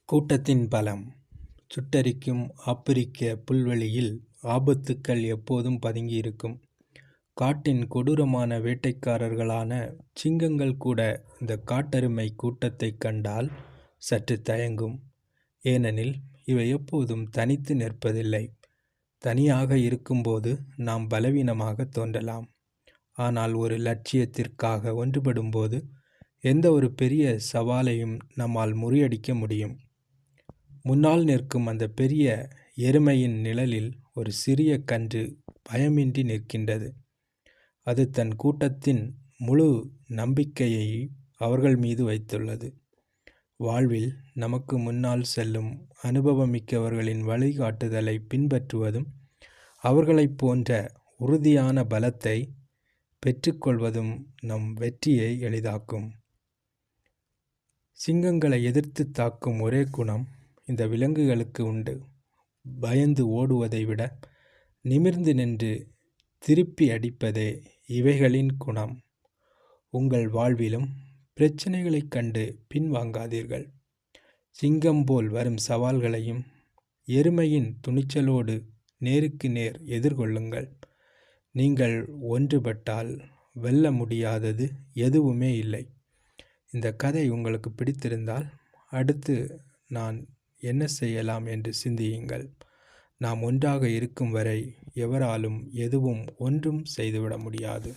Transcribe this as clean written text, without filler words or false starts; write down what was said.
கூட்டத்தின் பலம். சுட்டெரிக்கும் ஆப்பிரிக்க புல்வெளியில் ஆபத்துக்கள் எப்போதும் பதுங்கியிருக்கும். காட்டின் கொடூரமான வேட்டைக்காரர்களான சிங்கங்கள் கூட இந்த காட்டெருமை கூட்டத்தைக் கண்டால் சற்று தயங்கும். ஏனெனில் இவை எப்போதும் தனித்து நிற்பதில்லை. தனியாக இருக்கும்போது நாம் பலவீனமாக தோன்றலாம். ஆனால் ஒரு லட்சியத்திற்காக ஒன்றுபடும்போது எந்த ஒரு பெரிய சவாலையும் நம்மால் முறியடிக்க முடியும். முன்னால் நிற்கும் அந்த பெரிய எருமையின் நிழலில் ஒரு சிறிய கன்று பயமின்றி நிற்கின்றது. அது தன் கூட்டத்தின் முழு நம்பிக்கையை அவர்கள் மீது வைத்துள்ளது. வாழ்வில் நமக்கு முன்னால் செல்லும் அனுபவமிக்கவர்களின் வழிகாட்டுதலை பின்பற்றுவதும் அவர்களைப் போன்ற உறுதியான பலத்தை பெற்றுக்கொள்வதும் நம் வெற்றியை எளிதாக்கும். சிங்கங்களை எதிர்த்து தாக்கும் ஒரே குணம் இந்த விலங்குகளுக்கு உண்டு. பயந்து ஓடுவதை விட நிமிர்ந்து நின்று திருப்பி அடிப்பதே இவைகளின் குணம். உங்கள் வாழ்விலும் பிரச்சனைகளைக் கண்டு பின்வாங்காதீர்கள். சிங்கம் போல் வரும் சவால்களையும் எருமையின் துணிச்சலோடு நேருக்கு நேர் எதிர்கொள்ளுங்கள். நீங்கள் ஒன்றுபட்டால் வெல்ல முடியாதது எதுவுமே இல்லை. இந்த கதை உங்களுக்கு பிடித்திருந்தால் அடுத்து நான் என்ன செய்யலாம் என்று சிந்தியுங்கள். நாம் ஒன்றாக இருக்கும் வரை எவராலும் எதுவும் ஒன்றும் செய்துவிட முடியாது.